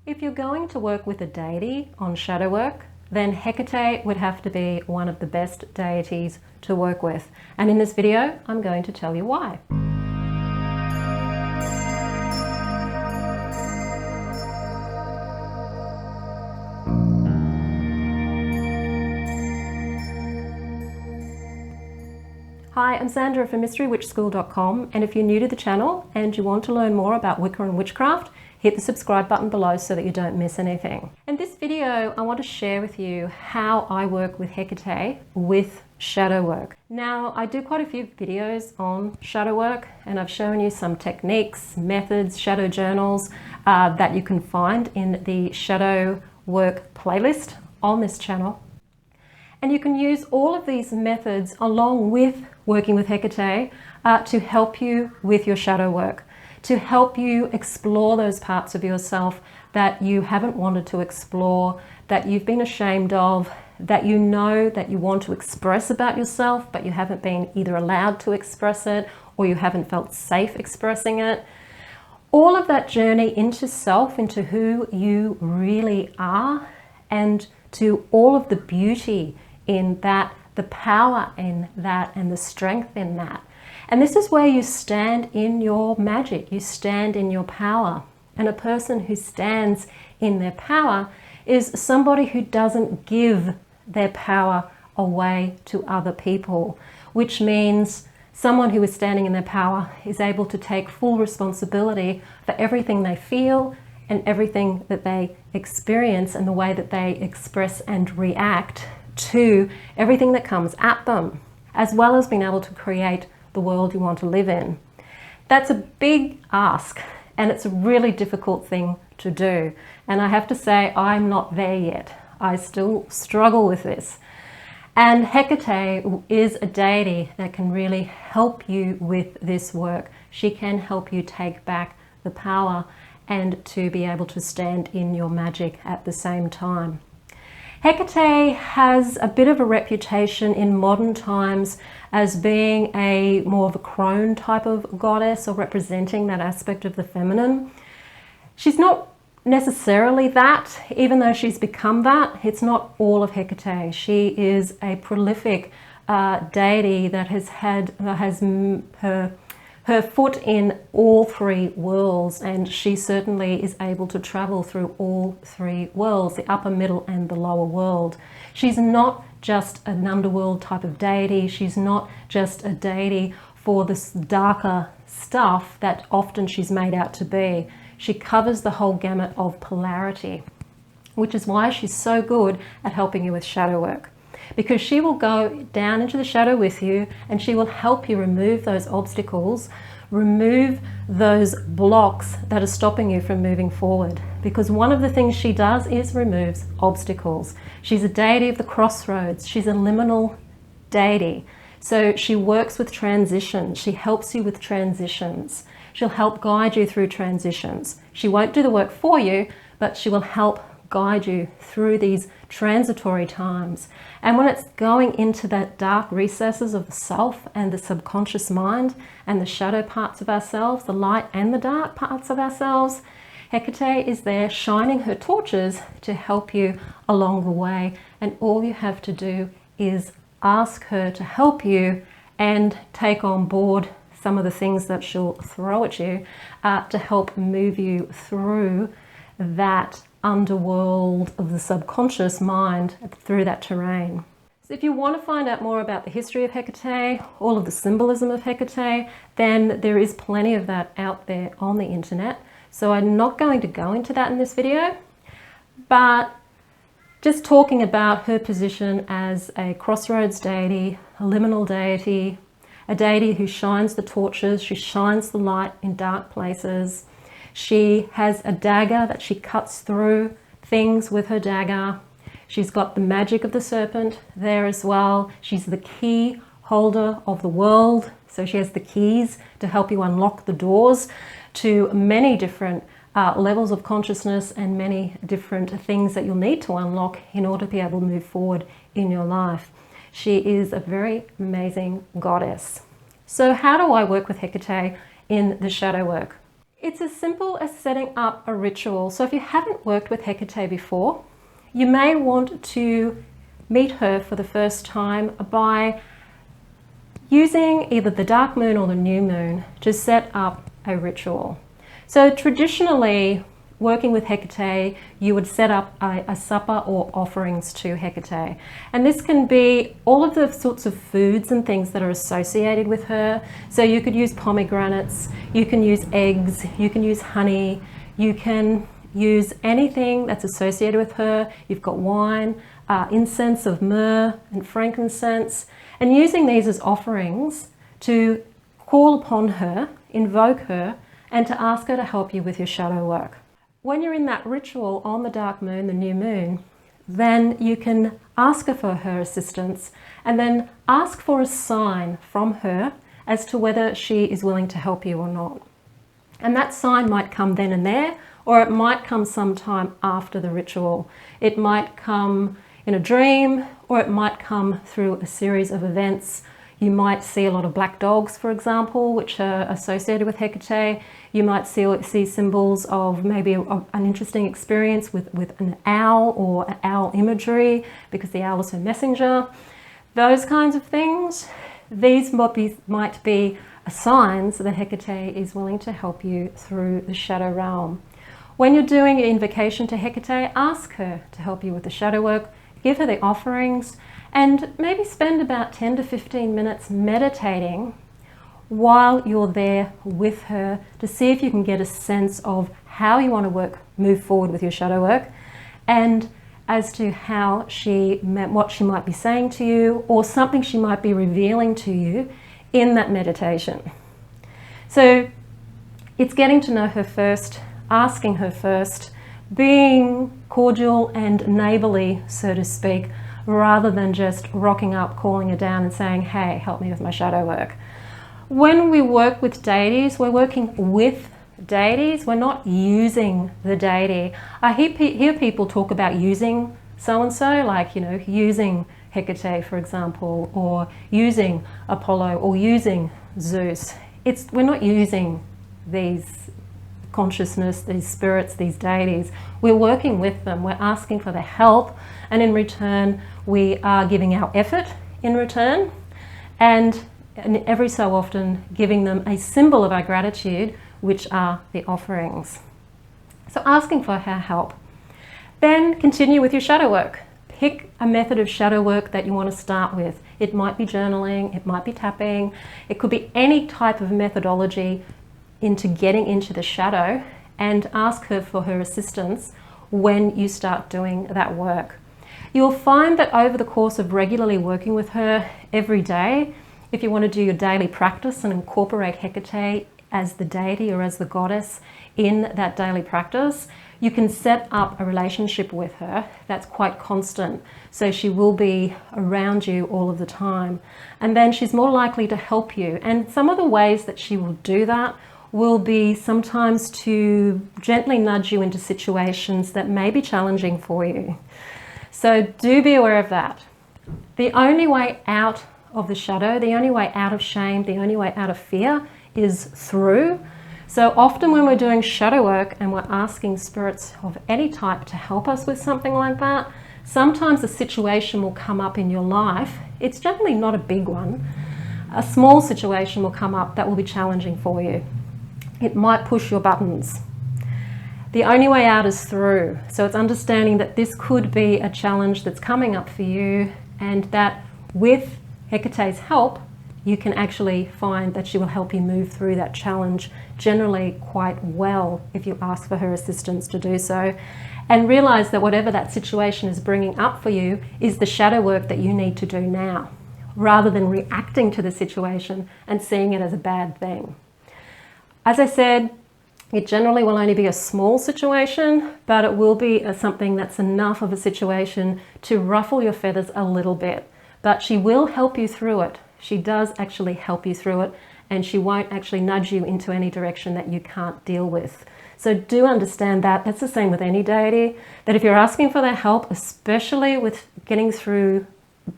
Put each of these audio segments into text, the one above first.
If you're going to work with a deity on shadow work, then Hecate would have to be one of the best deities to work with. And in this video, I'm going to tell you why. Hi, I'm Sandra from MysteryWitchSchool.com, and if you're new to the channel and you want to learn more about Wicca and witchcraft, hit the subscribe button below so that you don't miss anything. In this video, I want to share with you how I work with Hecate with shadow work. Now, I do quite a few videos on shadow work, and I've shown you some techniques, methods, shadow journals that you can find in the shadow work playlist on this channel. And you can use all of these methods along with working with Hecate to help you with your shadow work, to help you explore those parts of yourself that you haven't wanted to explore, that you've been ashamed of, that you know that you want to express about yourself, but you haven't been either allowed to express it or you haven't felt safe expressing it. All of that journey into self, into who you really are, and to all of the beauty in that, the power in that, and the strength in that. And this is where you stand in your magic, you stand in your power. And a person who stands in their power is somebody who doesn't give their power away to other people, which means someone who is standing in their power is able to take full responsibility for everything they feel and everything that they experience and the way that they express and react to everything that comes at them, as well as being able to create the world you want to live in. That's a big ask, and it's a really difficult thing to do. And I have to say, I'm not there yet. I still struggle with this. And Hecate is a deity that can really help you with this work. She can help you take back the power and to be able to stand in your magic at the same time. Hecate has a bit of a reputation in modern times as being more of a crone type of goddess, or representing that aspect of the feminine. She's not necessarily that, even though she's become that. It's not all of Hecate. She is a prolific deity that has had her foot in all three worlds, and she certainly is able to travel through all three worlds, the upper, middle, and the lower world. She's not just an underworld type of deity. She's not just a deity for this darker stuff that often she's made out to be. She covers the whole gamut of polarity, which is why she's so good at helping you with shadow work. Because she will go down into the shadow with you, and she will help you remove those obstacles, remove those blocks that are stopping you from moving forward. Because one of the things she does is removes obstacles. She's a deity of the crossroads. She's a liminal deity. So she works with transitions. She helps you with transitions. She'll help guide you through transitions. She won't do the work for you, but she will help guide you through these transitory times. And when it's going into that dark recesses of the self and the subconscious mind and the shadow parts of ourselves, the light and the dark parts of ourselves, Hecate is there shining her torches to help you along the way. And all you have to do is ask her to help you and take on board some of the things that she'll throw at you to help move you through that underworld of the subconscious mind, through that terrain. So if you want to find out more about the history of Hecate, all of the symbolism of Hecate, then there is plenty of that out there on the internet. So I'm not going to go into that in this video, but just talking about her position as a crossroads deity, a liminal deity, a deity who shines the torches, she shines the light in dark places. She has a dagger that she cuts through things with her dagger. She's got the magic of the serpent there as well. She's the key holder of the world. So she has the keys to help you unlock the doors to many different levels of consciousness and many different things that you'll need to unlock in order to be able to move forward in your life. She is a very amazing goddess. So how do I work with Hecate in the shadow work? It's as simple as setting up a ritual. So if you haven't worked with Hecate before, you may want to meet her for the first time by using either the dark moon or the new moon to set up a ritual. So traditionally, working with Hecate, you would set up a supper or offerings to Hecate. And this can be all of the sorts of foods and things that are associated with her. So you could use pomegranates, you can use eggs, you can use honey, you can use anything that's associated with her. You've got wine, incense of myrrh and frankincense, and using these as offerings to call upon her, invoke her, and to ask her to help you with your shadow work. When you're in that ritual on the dark moon, the new moon, then you can ask her for her assistance and then ask for a sign from her as to whether she is willing to help you or not. And that sign might come then and there, or it might come sometime after the ritual. It might come in a dream, or it might come through a series of events. You might see a lot of black dogs, for example, which are associated with Hecate. You might see symbols of maybe an interesting experience with an owl or owl imagery, because the owl is her messenger. Those kinds of things, these might be signs that Hecate is willing to help you through the shadow realm. When you're doing your invocation to Hecate, ask her to help you with the shadow work, give her the offerings, and maybe spend about 10 to 15 minutes meditating while you're there with her to see if you can get a sense of how you want to move forward with your shadow work, and as to how what she might be saying to you, or something she might be revealing to you in that meditation. So it's getting to know her first, asking her first, being cordial and neighborly, so to speak, rather than just rocking up, calling her down and saying, hey, help me with my shadow work. When we work with deities, we're working with deities, we're not using the deity. I hear people talk about using so-and-so, like, using Hecate, for example, or using Apollo, or using Zeus. We're not using these consciousness, these spirits, these deities. We're working with them, we're asking for their help, and in return we are giving our effort in return, and every so often giving them a symbol of our gratitude, which are the offerings. So asking for her help. Then continue with your shadow work. Pick a method of shadow work that you want to start with. It might be journaling, it might be tapping, it could be any type of methodology into getting into the shadow, and ask her for her assistance when you start doing that work. You'll find that over the course of regularly working with her every day, if you want to do your daily practice and incorporate Hecate as the deity or as the goddess in that daily practice, you can set up a relationship with her that's quite constant. So she will be around you all of the time. And then she's more likely to help you. And some of the ways that she will do that will be sometimes to gently nudge you into situations that may be challenging for you. So do be aware of that. The only way out of the shadow, the only way out of shame, the only way out of fear is through. So often when we're doing shadow work and we're asking spirits of any type to help us with something like that, sometimes a situation will come up in your life. It's generally not a big one. A small situation will come up that will be challenging for you. It might push your buttons. The only way out is through. So it's understanding that this could be a challenge that's coming up for you, and that with Hecate's help, you can actually find that she will help you move through that challenge generally quite well if you ask for her assistance to do so. And realize that whatever that situation is bringing up for you is the shadow work that you need to do now, rather than reacting to the situation and seeing it as a bad thing. As I said, it generally will only be a small situation, but it will be something that's enough of a situation to ruffle your feathers a little bit. But she will help you through it. She does actually help you through it, and she won't actually nudge you into any direction that you can't deal with. So do understand that. That's the same with any deity, that if you're asking for their help, especially with getting through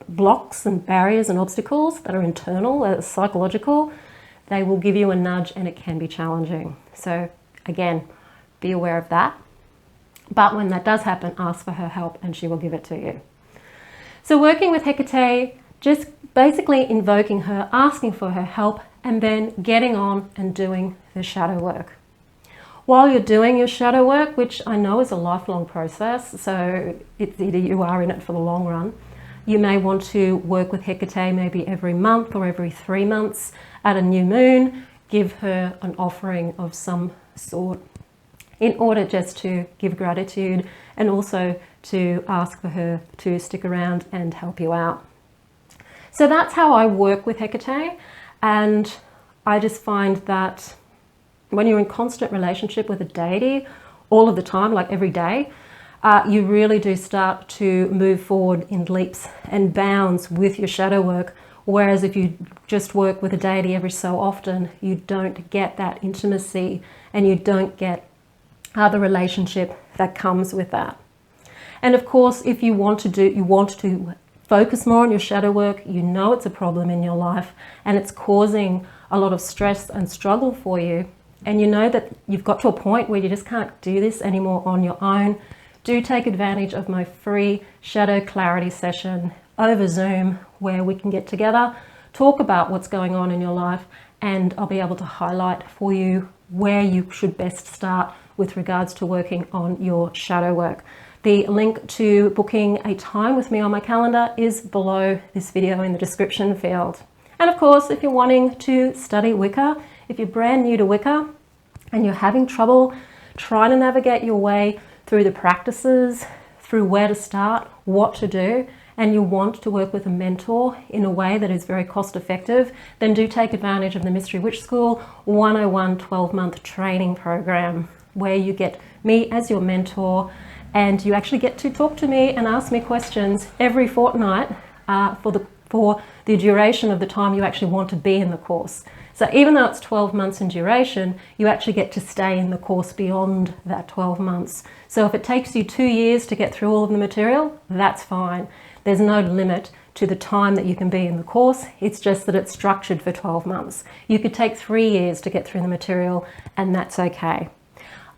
blocks and barriers and obstacles that are internal, that are psychological, they will give you a nudge, and it can be challenging. So Again, be aware of that. But when that does happen, ask for her help and she will give it to you. So working with Hecate, just basically invoking her, asking for her help, and then getting on and doing the shadow work. While you're doing your shadow work, which I know is a lifelong process, so it's either you are in it for the long run, you may want to work with Hecate maybe every month or every 3 months at a new moon. Give her an offering of some sort in order just to give gratitude and also to ask for her to stick around and help you out. So that's how I work with Hecate, and I just find that when you're in constant relationship with a deity all of the time, like every day, you really do start to move forward in leaps and bounds with your shadow work. Whereas if you just work with a deity every so often, you don't get that intimacy and you don't get the relationship that comes with that. And of course, if you want to focus more on your shadow work, you know it's a problem in your life and it's causing a lot of stress and struggle for you, and you know that you've got to a point where you just can't do this anymore on your own, do take advantage of my free shadow clarity session over Zoom, where we can get together, talk about what's going on in your life, and I'll be able to highlight for you where you should best start with regards to working on your shadow work. The link to booking a time with me on my calendar is below this video in the description field. And of course, if you're wanting to study Wicca, if you're brand new to Wicca and you're having trouble trying to navigate your way through the practices, through where to start, what to do, and you want to work with a mentor in a way that is very cost effective, then do take advantage of the Mystery Witch School 101 12-month training program, where you get me as your mentor and you actually get to talk to me and ask me questions every fortnight for the duration of the time you actually want to be in the course. So even though it's 12 months in duration, you actually get to stay in the course beyond that 12 months. So if it takes you 2 years to get through all of the material, that's fine. There's no limit to the time that you can be in the course. It's just that it's structured for 12 months. You could take 3 years to get through the material, and that's okay.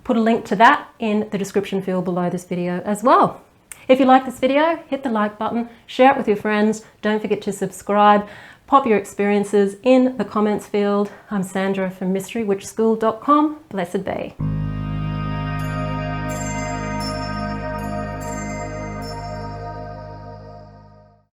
Put a link to that in the description field below this video as well. If you like this video, hit the like button, share it with your friends. Don't forget to subscribe. Pop your experiences in the comments field. I'm Sandra from mysterywitchschool.com. Blessed be.